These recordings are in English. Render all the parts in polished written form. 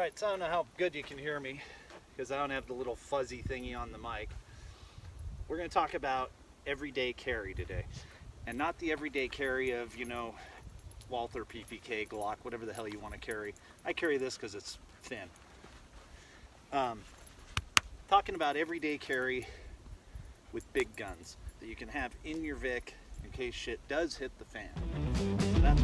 Alright, so I don't know how good you can hear me because I don't have the little fuzzy thingy on the mic. We're going to talk about everyday carry today. And not the everyday carry of, Walther, PPK, Glock, whatever the hell you want to carry. I carry this because it's thin. Talking about everyday carry with big guns that you can have in your Vic in case shit does hit the fan. So that's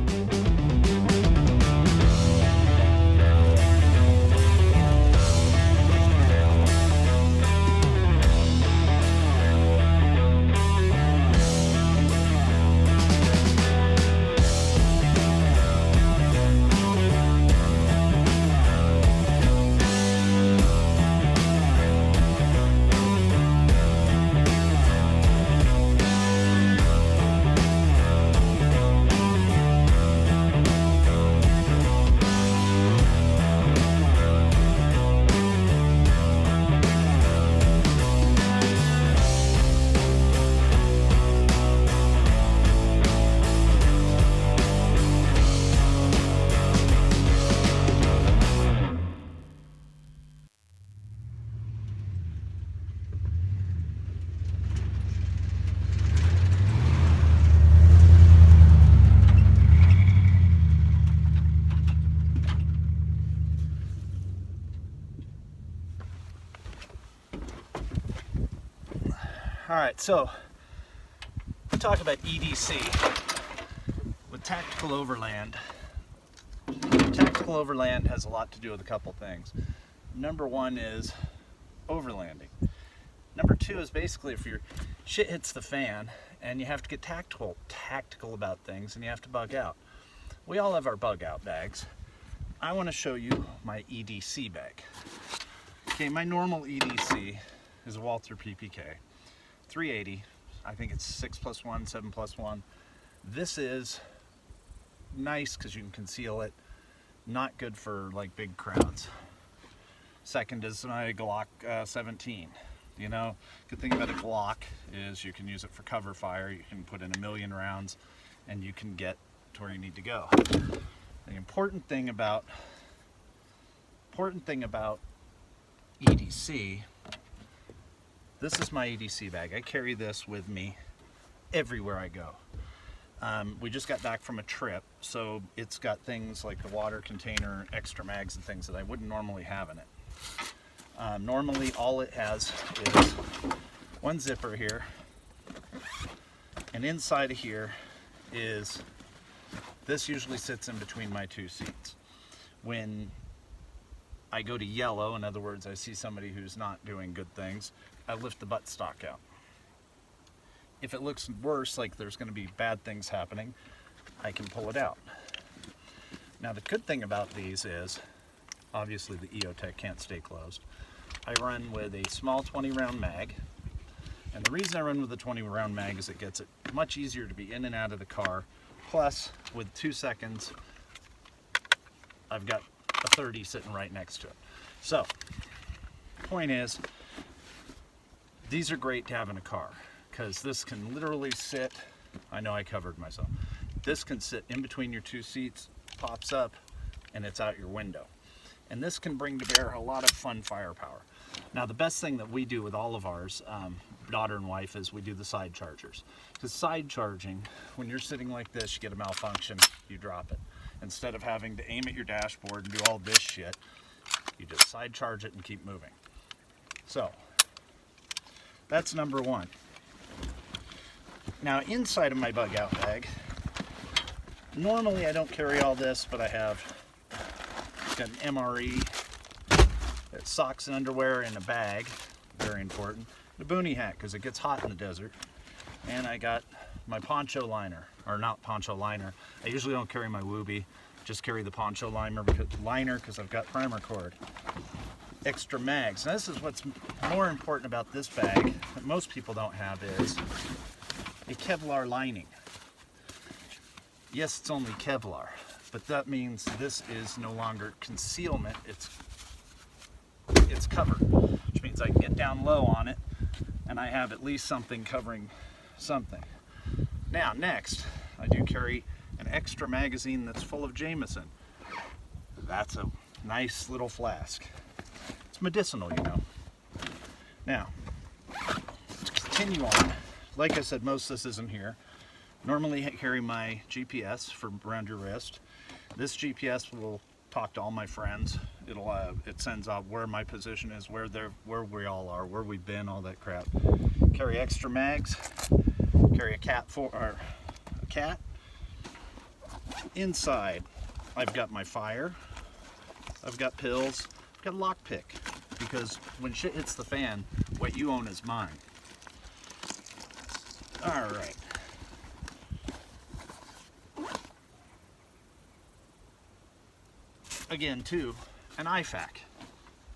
Alright, so we talk about EDC with tactical overland. Tactical overland has a lot to do with a couple things. Number one is overlanding. Number two is basically if your shit hits the fan and you have to get tactical about things and you have to bug out. We all have our bug out bags. I want to show you my EDC bag. Okay, my normal EDC is a Walther PPK. 380, I think it's 6+1, 7+1. This is nice because you can conceal it. Not good for like big crowds. Second is my Glock 17. Good thing about a Glock is you can use it for cover fire. You can put in 1,000,000 rounds and you can get to where you need to go. The important thing about EDC, this is my EDC bag. I carry this with me everywhere I go. We just got back from a trip, so it's got things like the water container, extra mags and things that I wouldn't normally have in it. Normally all it has is one zipper here, and inside of here is, this usually sits in between my two seats. When I go to yellow, in other words, I see somebody who's not doing good things, I lift the buttstock out. If it looks worse, like there's going to be bad things happening, I can pull it out. Now the good thing about these is, obviously the EOTech can't stay closed. I run with a small 20 round mag, and the reason I run with a 20 round mag is it gets it much easier to be in and out of the car. Plus, with 2 seconds, I've got a 30 sitting right next to it. So, point is, these are great to have in a car because this can literally sit, I know I covered myself, this can sit in between your two seats, pops up, and it's out your window. And this can bring to bear a lot of fun firepower. Now the best thing that we do with all of ours, daughter and wife, is we do the side chargers. Because side charging, when you're sitting like this, you get a malfunction, you drop it. Instead of having to aim at your dashboard and do all this shit, you just side charge it and keep moving. So, that's number one. Now inside of my bug out bag, normally I don't carry all this, but I have got an MRE, socks and underwear in a bag, very important. The boonie hat because it gets hot in the desert. And I got my poncho liner, or not poncho liner. I usually don't carry my Wooby, just carry the poncho liner because I've got primer cord. Extra mags. Now this is what's more important about this bag that most people don't have is a Kevlar lining. Yes, it's only Kevlar, but that means this is no longer concealment, it's covered, which means I can get down low on it and I have at least something covering something. Now next, I do carry an extra magazine that's full of Jameson. That's a Nice little flask. It's medicinal, you know. Now, to continue on, like I said, most of this isn't here. Normally I carry my GPS for around your wrist. This GPS will talk to all my friends. It sends out where my position is, where we all are, where we've been, all that crap. Carry extra mags. Carry a cat. Inside, I've got my fire. I've got pills. I've got a lockpick, because when shit hits the fan, what you own is mine. All right. Again, too, an IFAC.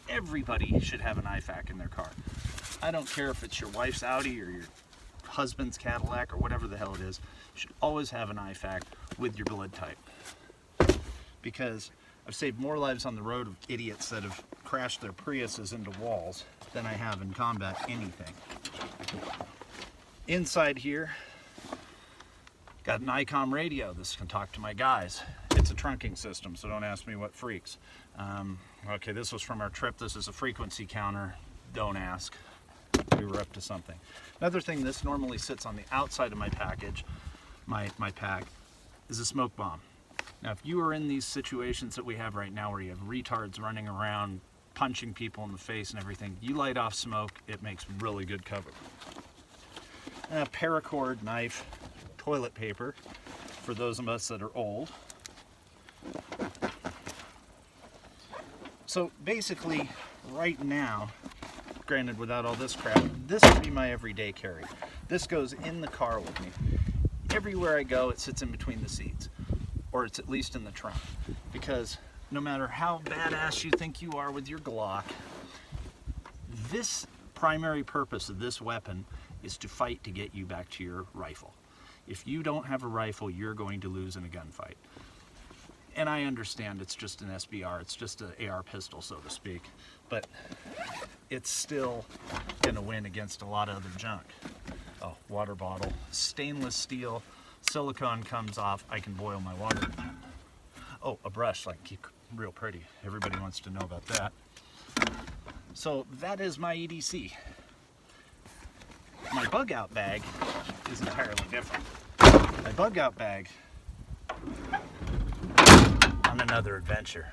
Everybody should have an IFAC in their car. I don't care if it's your wife's Audi or your husband's Cadillac or whatever the hell it is. You should always have an IFAC with your blood type. Because I've saved more lives on the road of idiots that have crashed their Priuses into walls than I have in combat anything. Inside here, got an ICOM radio. This can talk to my guys. It's a trunking system, so don't ask me what freaks. Okay, this was from our trip. This is a frequency counter. Don't ask. We were up to something. Another thing, this normally sits on the outside of my package, my pack, is a smoke bomb. Now, if you are in these situations that we have right now where you have retards running around, punching people in the face and everything, you light off smoke, it makes really good cover. A paracord knife, toilet paper, for those of us that are old. So basically, right now, granted without all this crap, this would be my everyday carry. This goes in the car with me. Everywhere I go, it sits in between the seats, or it's at least in the trunk. Because no matter how badass you think you are with your Glock, this primary purpose of this weapon is to fight to get you back to your rifle. If you don't have a rifle, you're going to lose in a gunfight. And I understand it's just an SBR, it's just an AR pistol, so to speak, but it's still gonna win against a lot of other junk. Oh, water bottle, stainless steel, silicone comes off, I can boil my water in that. Oh, a brush, like keep real pretty. Everybody wants to know about that. So that is my EDC. My bug out bag is entirely different. My bug out bag on another adventure.